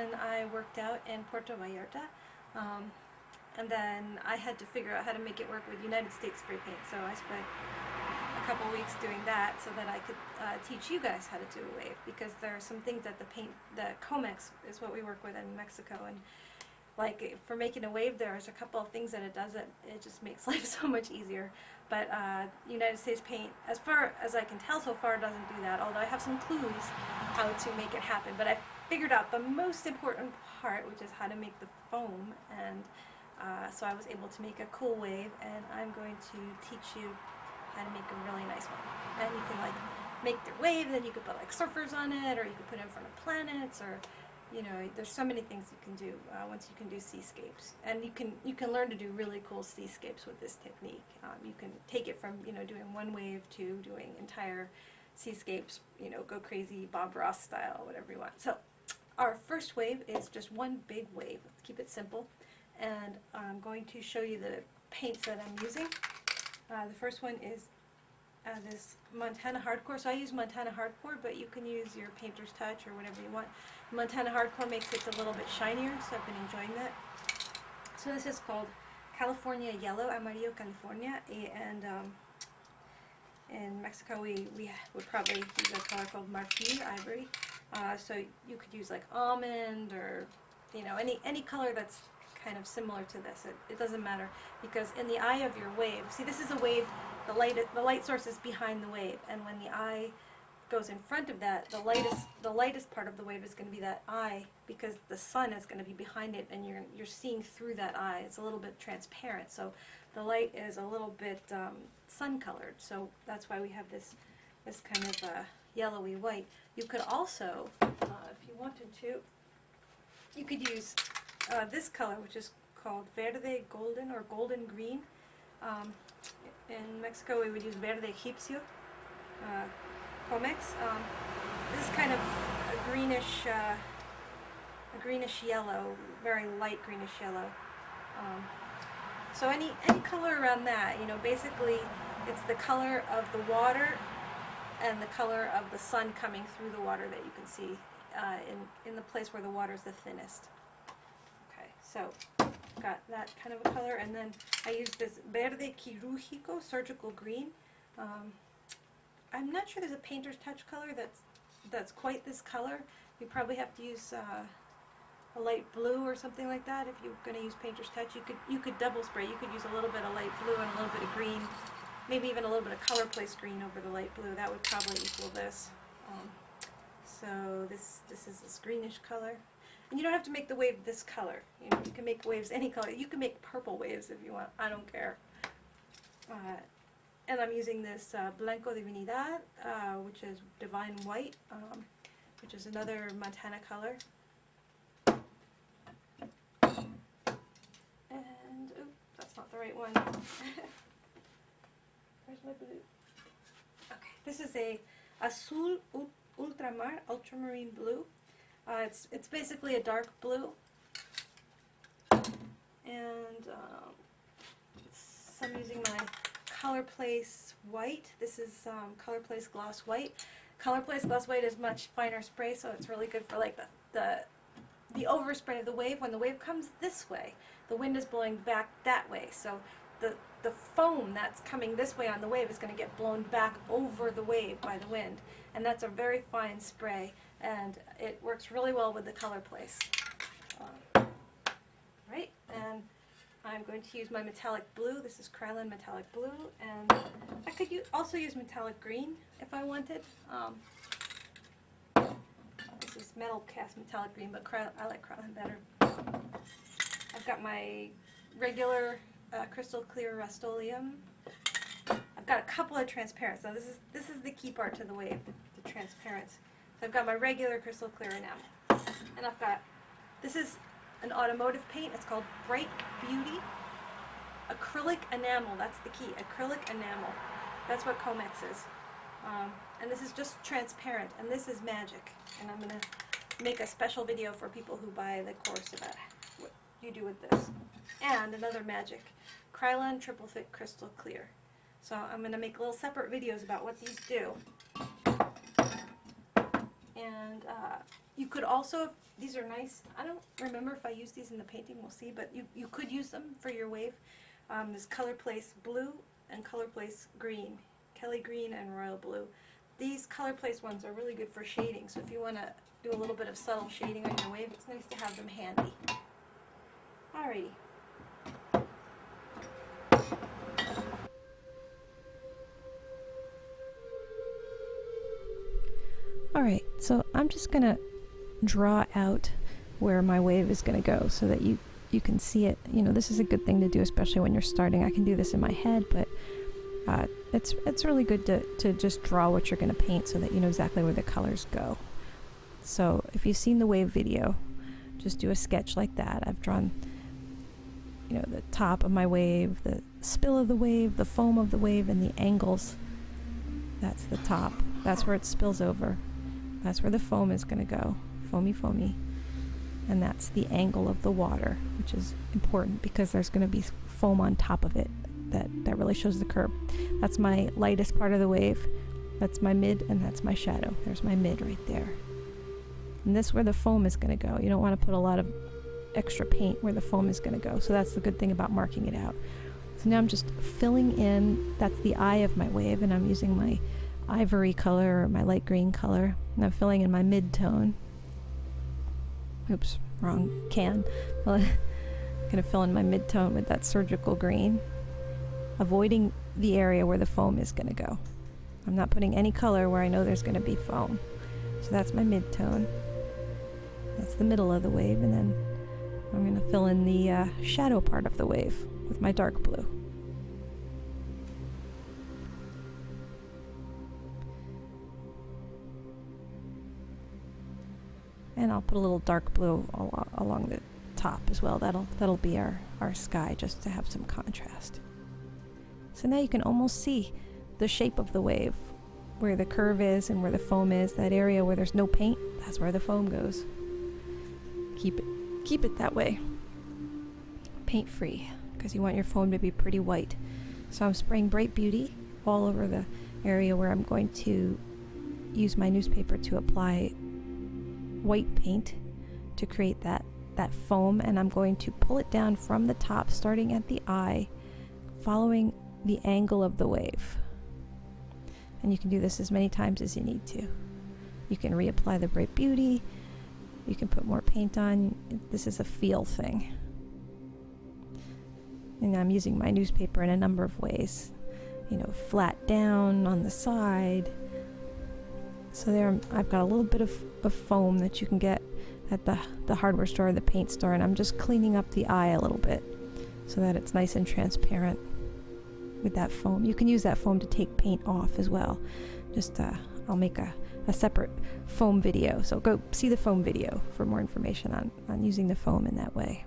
then I worked out in Puerto Vallarta, and then I had to figure out how to make it work with United States spray paint, so I spent a couple weeks doing that so that I could teach you guys how to do a wave, because there are some things that the Comex is what we work with in Mexico, and like for making a wave there's a couple of things that it does that it just makes life so much easier. But United States paint, as far as I can tell so far, doesn't do that, although I have some clues how to make it happen. But I figured out the most important part, which is how to make the foam, and so I was able to make a cool wave, and I'm going to teach you how to make a really nice one. And you can like make the wave, and then you could put like surfers on it, or you could put it in front of planets, or you know, there's so many things you can do once you can do seascapes, and you can learn to do really cool seascapes with this technique. You can take it from doing one wave to doing entire seascapes. Go crazy Bob Ross style, whatever you want. So our first wave is just one big wave. Let's keep it simple, and I'm going to show you the paints that I'm using. The first one is this Montana Hardcore. So I use Montana Hardcore, but you can use your Painter's Touch or whatever you want. Montana Hardcore makes it a little bit shinier, so I've been enjoying that. So this is called California Yellow, Amarillo California, and in Mexico we would probably use a color called Marfil, ivory. So you could use like almond, or any color that's kind of similar to this. It doesn't matter, because in the eye of your wave, see, this is a wave, the light source is behind the wave, and when the eye goes in front of that, the lightest part of the wave is going to be that eye, because the sun is going to be behind it, and you're seeing through that eye. It's a little bit transparent, so the light is a little bit sun colored. So that's why we have this kind of yellowy white. You could also, if you wanted to, you could use this color, which is called Verde Golden or Golden Green. In Mexico we would use Verde Egipcio. Comex. This is kind of a greenish yellow, very light greenish yellow. So any color around that, basically it's the color of the water and the color of the sun coming through the water that you can see in the place where the water is the thinnest. Okay, so got that kind of a color, and then I use this Verde Quirúrgico surgical green. I'm not sure there's a Painter's Touch color that's quite this color. You probably have to use a light blue or something like that if you're going to use Painter's Touch. You could double spray. You could use a little bit of light blue and a little bit of green, maybe even a little bit of color place green over the light blue. That would probably equal this. So this is this greenish color. And you don't have to make the wave this color. You can make waves any color. You can make purple waves if you want. I don't care. And I'm using this Blanco Divinidad, which is Divine White, which is another Montana color. And, oh, that's not the right one. Where's my blue? Okay, this is a Azul Ultramar, ultramarine blue. It's basically a dark blue. And I'm using my Color Place White. This is Color Place Gloss White. Color Place Gloss White is much finer spray, so it's really good for like the overspray of the wave. When the wave comes this way, the wind is blowing back that way, so the foam that's coming this way on the wave is going to get blown back over the wave by the wind, and that's a very fine spray, and it works really well with the Color Place. Right, and I'm going to use my metallic blue. This is Krylon Metallic Blue, and I could also use metallic green if I wanted. This is Metal Cast Metallic Green, but I like Krylon better. I've got my regular crystal clear Rust-Oleum. I've got a couple of transparents. Now this is the key part to the wave, the transparents. So I've got my regular crystal clear enamel, and I've got, this is an automotive paint. It's called Bright Beauty Acrylic Enamel. That's the key, acrylic enamel. That's what Comex is. And this is just transparent, and this is magic. And I'm going to make a special video for people who buy the course about what you do with this. And another magic, Krylon Triple Thick Crystal Clear. So I'm going to make little separate videos about what these do. And You could also, these are nice, I don't remember if I used these in the painting, we'll see, but you could use them for your wave. There's Color Place Blue and Color Place Green, Kelly Green and Royal Blue. These Color Place ones are really good for shading, so if you want to do a little bit of subtle shading on your wave, it's nice to have them handy. Alrighty. Alright, so I'm just going to draw out where my wave is going to go so that you can see it. You know, this is a good thing to do, especially when you're starting. I can do this in my head, but it's really good to just draw what you're going to paint so that you know exactly where the colors go. So if you've seen the wave video, just do a sketch like that. I've drawn, you know, the top of my wave, the spill of the wave, the foam of the wave, and the angles. That's the top. That's where it spills over. That's where the foam is going to go. Foamy, foamy. And that's the angle of the water, which is important because there's going to be foam on top of it that really shows the curve. That's my lightest part of the wave. That's my mid, and that's my shadow. There's my mid right there. And this is where the foam is going to go. You don't want to put a lot of extra paint where the foam is going to go. So that's the good thing about marking it out. So now I'm just filling in, that's the eye of my wave, and I'm using my ivory color or my light green color. And I'm filling in my mid-tone. Oops, wrong can. I'm going to fill in my mid-tone with that surgical green, avoiding the area where the foam is going to go. I'm not putting any color where I know there's going to be foam. So that's my mid-tone. That's the middle of the wave, and then I'm going to fill in the shadow part of the wave with my dark blue. And I'll put a little dark blue along the top as well. That'll be our sky, just to have some contrast. So now you can almost see the shape of the wave, where the curve is and where the foam is. That area where there's no paint, that's where the foam goes. Keep it that way. Paint free, because you want your foam to be pretty white. So I'm spraying Bright Beauty all over the area where I'm going to use my newspaper to apply white paint to create that foam, and I'm going to pull it down from the top, starting at the eye, following the angle of the wave. And you can do this as many times as you need to. You can reapply the Bright Beauty, you can put more paint on. This is a feel thing. And I'm using my newspaper in a number of ways. You know, flat down on the side. So there I've got a little bit of foam that you can get at the hardware store or the paint store, and I'm just cleaning up the eye a little bit so that it's nice and transparent with that foam. You can use that foam to take paint off as well. Just I'll make a separate foam video, so go see the foam video for more information on using the foam in that way.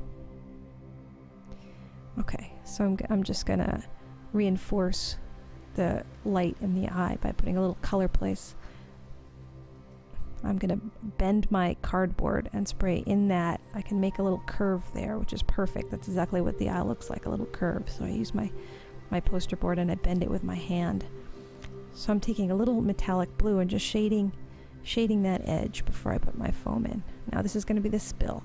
Okay, so I'm just gonna reinforce the light in the eye by putting a little color place. I'm going to bend my cardboard and spray in that. I can make a little curve there, which is perfect. That's exactly what the eye looks like, a little curve. So I use my poster board and I bend it with my hand. So I'm taking a little metallic blue and just shading that edge before I put my foam in. Now this is going to be the spill.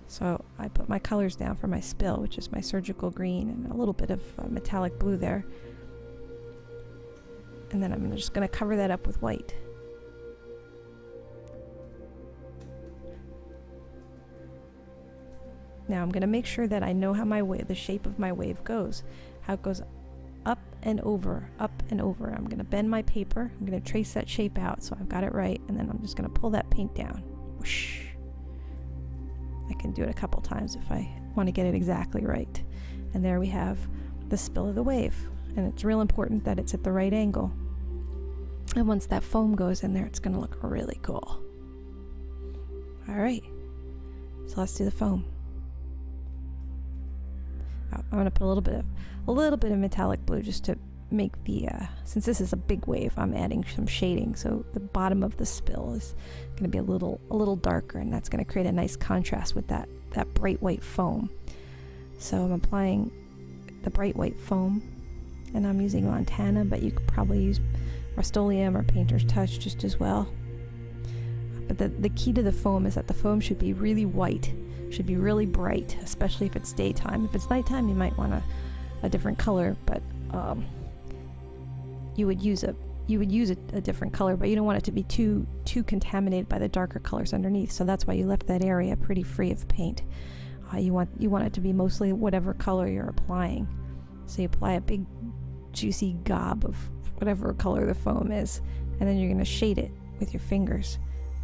So I put my colors down for my spill, which is my surgical green and a little bit of metallic blue there. And then I'm just going to cover that up with white. Now I'm going to make sure that I know how the shape of my wave goes. How it goes up and over, up and over. I'm going to bend my paper. I'm going to trace that shape out so I've got it right. And then I'm just going to pull that paint down. Whoosh. I can do it a couple times if I want to get it exactly right. And there we have the spill of the wave. And it's real important that it's at the right angle. And once that foam goes in there, it's going to look really cool. All right. So let's do the foam. I'm going to put a little bit of metallic blue just to make the, since this is a big wave, I'm adding some shading. So the bottom of the spill is going to be a little darker, and that's going to create a nice contrast with that bright white foam. So I'm applying the bright white foam, and I'm using Montana, but you could probably use Rust-Oleum or Painter's Touch just as well. But the key to the foam is that the foam should be really white, should be really bright, especially if it's daytime. If it's nighttime, you might want a different color, but you would use a different color, but you don't want it to be too contaminated by the darker colors underneath. So that's why you left that area pretty free of paint. You want it to be mostly whatever color you're applying. So you apply a big juicy gob of whatever color the foam is, and then you're going to shade it with your fingers.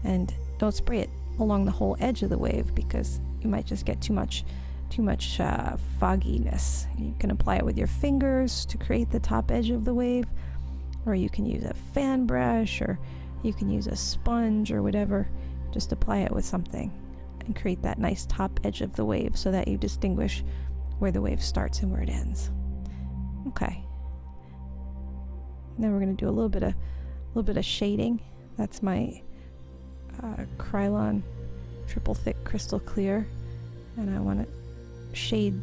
And don't spray it along the whole edge of the wave, because you might just get too much fogginess. You can apply it with your fingers to create the top edge of the wave, or you can use a fan brush, or you can use a sponge or whatever. Just apply it with something and create that nice top edge of the wave so that you distinguish where the wave starts and where it ends. Okay. Now we're going to do a little bit of shading. That's my Krylon triple thick crystal clear, and I want to shade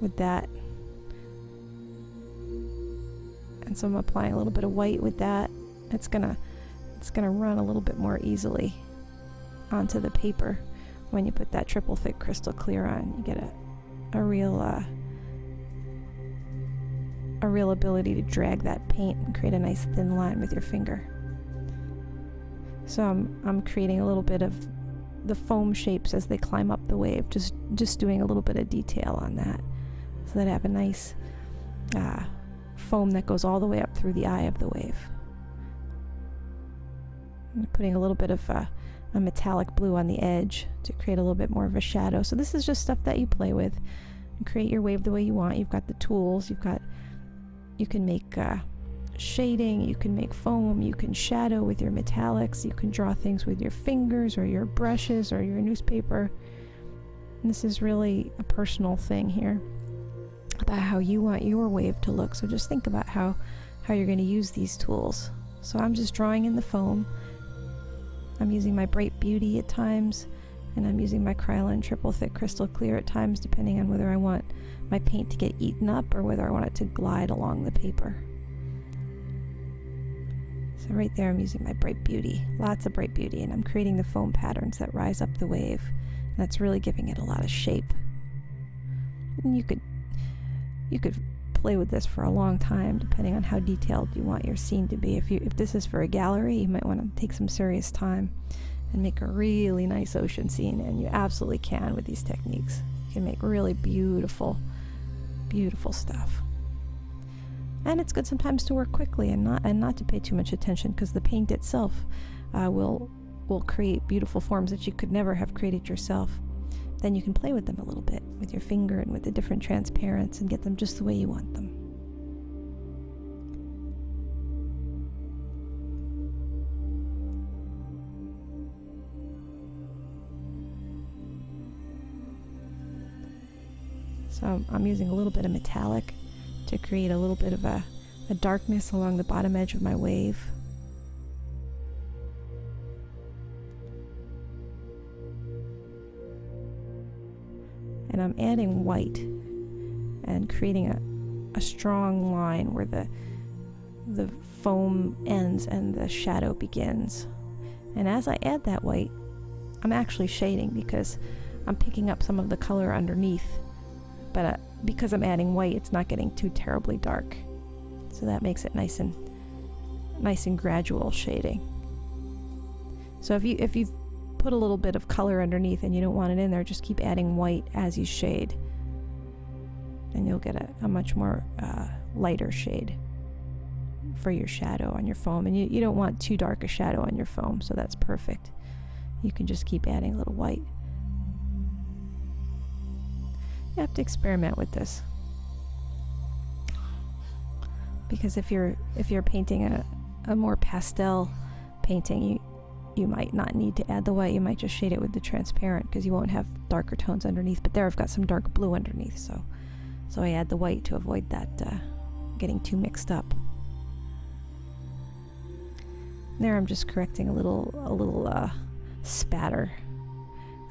with that. And so I'm applying a little bit of white with that. It's gonna run a little bit more easily onto the paper when you put that triple thick crystal clear on. You get a real ability to drag that paint and create a nice thin line with your finger. So I'm creating a little bit of the foam shapes as they climb up the wave, just doing a little bit of detail on that, so that I have a nice foam that goes all the way up through the eye of the wave. I'm putting a little bit of a metallic blue on the edge to create a little bit more of a shadow. So this is just stuff that you play with and create your wave the way you want. You've got the tools, you can make shading, you can make foam, you can shadow with your metallics, you can draw things with your fingers or your brushes or your newspaper. And this is really a personal thing here about how you want your wave to look. So just think about how you're going to use these tools. So I'm just drawing in the foam. I'm using my Bright Beauty at times, and I'm using my Krylon triple thick crystal clear at times, depending on whether I want my paint to get eaten up or whether I want it to glide along the paper. So right there I'm using my Bright Beauty, lots of Bright Beauty, and I'm creating the foam patterns that rise up the wave. And that's really giving it a lot of shape. And you could play with this for a long time, depending on how detailed you want your scene to be. If this is for a gallery, you might want to take some serious time and make a really nice ocean scene, and you absolutely can with these techniques. You can make really beautiful stuff. And it's good sometimes to work quickly and not to pay too much attention, because the paint itself will create beautiful forms that you could never have created yourself. Then you can play with them a little bit with your finger and with the different transparents and get them just the way you want them. So I'm using a little bit of metallic to create a little bit of a darkness along the bottom edge of my wave. And I'm adding white and creating a strong line where the foam ends and the shadow begins. And as I add that white, I'm actually shading, because I'm picking up some of the color underneath. But because I'm adding white, it's not getting too terribly dark. So that makes it nice and gradual shading. So if you've put a little bit of color underneath and you don't want it in there, just keep adding white as you shade, and you'll get a much more lighter shade for your shadow on your foam. And you don't want too dark a shadow on your foam, so that's perfect. You can just keep adding a little white. You have to experiment with this, because if you're painting a more pastel painting, you might not need to add the white. You might just shade it with the transparent, because you won't have darker tones underneath. But there I've got some dark blue underneath, so I add the white to avoid that getting too mixed up. There I'm just correcting a little spatter.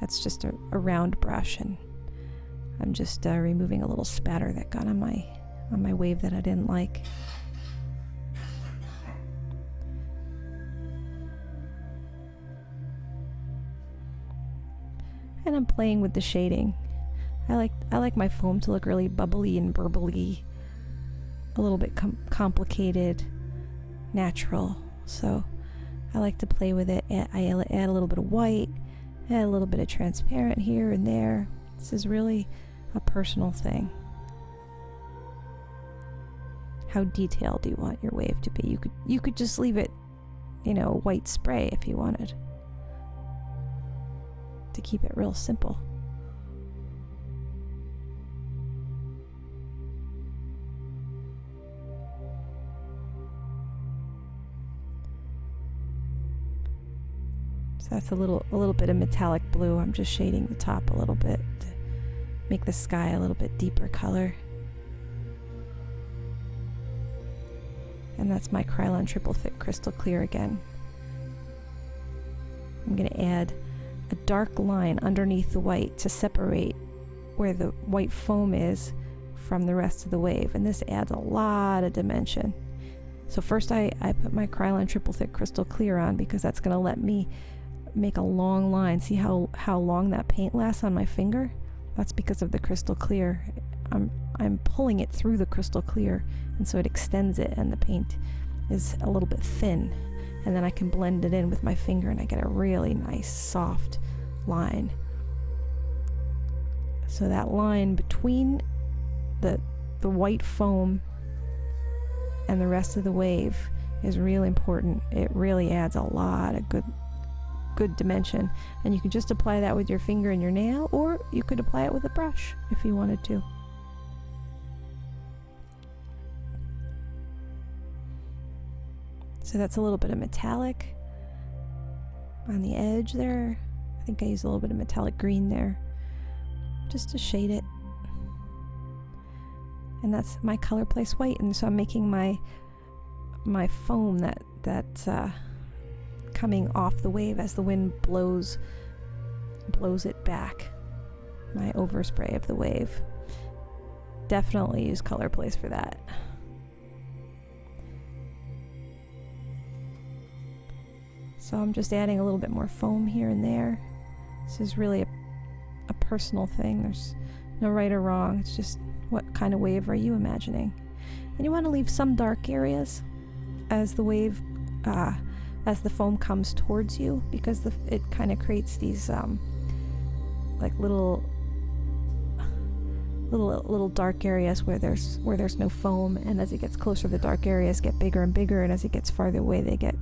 That's just a round brush, and I'm just removing a little spatter that got on my wave that I didn't like. And I'm playing with the shading. I like my foam to look really bubbly and burbly, a little bit complicated, natural. So I like to play with it. I add a little bit of white, add a little bit of transparent here and there. This is really a personal thing. How detailed do you want your wave to be? You could just leave it, white spray if you wanted, to keep it real simple. So that's a little bit of metallic blue. I'm just shading the top a little bit to make the sky a little bit deeper color. And that's my Krylon Triple Thick Crystal Clear again. I'm going to add a dark line underneath the white to separate where the white foam is from the rest of the wave. And this adds a lot of dimension. So first I put my Krylon Triple Thick Crystal Clear on because that's going to let me make a long line. See how long that paint lasts on my finger? That's because of the crystal clear. I'm pulling it through the crystal clear, and so it extends it, and the paint is a little bit thin, and then I can blend it in with my finger and I get a really nice soft line. So that line between the white foam and the rest of the wave is really important. It really adds a lot of good dimension, and you can just apply that with your finger and your nail, or you could apply it with a brush if you wanted to. So that's a little bit of metallic on the edge there. I think I use a little bit of metallic green there just to shade it. And that's my Color Place white, and so I'm making my foam that's coming off the wave as the wind blows it back. My overspray of the wave. Definitely use Color Place for that. So I'm just adding a little bit more foam here and there. This is really a personal thing. There's no right or wrong. It's just what kind of wave are you imagining? And you want to leave some dark areas as the wave, as the foam comes towards you, because it kind of creates these like little dark areas where there's no foam, and as it gets closer, the dark areas get bigger and bigger, and as it gets farther away, they get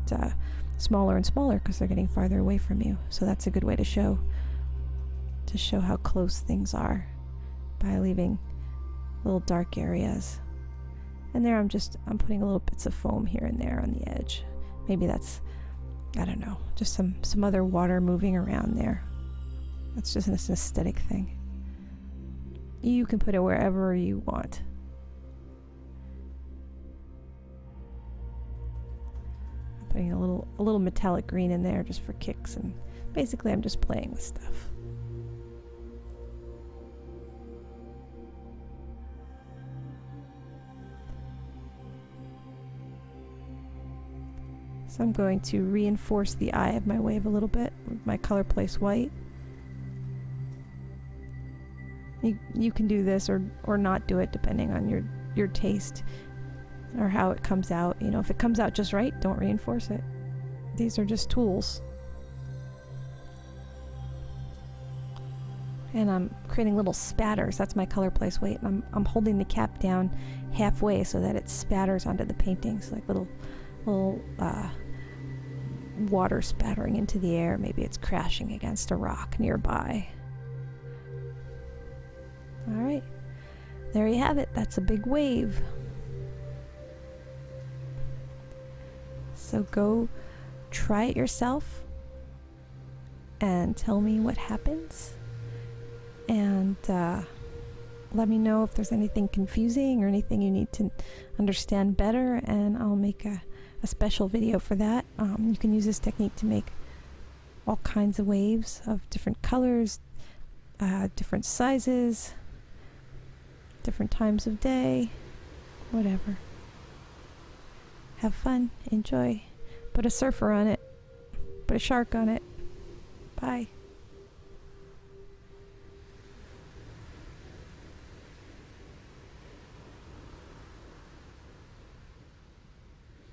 smaller and smaller because they're getting farther away from you. So that's a good way to show how close things are, by leaving little dark areas. And there I'm putting a little bits of foam here and there on the edge. Maybe that's, I don't know, just some other water moving around there. That's just an aesthetic thing. You can put it wherever you want. I'm putting a little metallic green in there just for kicks, and basically I'm just playing with stuff. So I'm going to reinforce the eye of my wave a little bit with my Color Place white. You can do this or not do it depending on your taste or how it comes out. You know, if it comes out just right, don't reinforce it. These are just tools. And I'm creating little spatters. That's my Color Place white. And I'm holding the cap down halfway so that it spatters onto the paintings, like little water spattering into the air. Maybe it's crashing against a rock nearby. All right, there you have it. That's a big wave. So go try it yourself and tell me what happens, and let me know if there's anything confusing or anything you need to understand better, and I'll make a special video for that. You can use this technique to make all kinds of waves of different colors, different sizes, different times of day, whatever. Have fun, enjoy. Put a surfer on it, put a shark on it. Bye.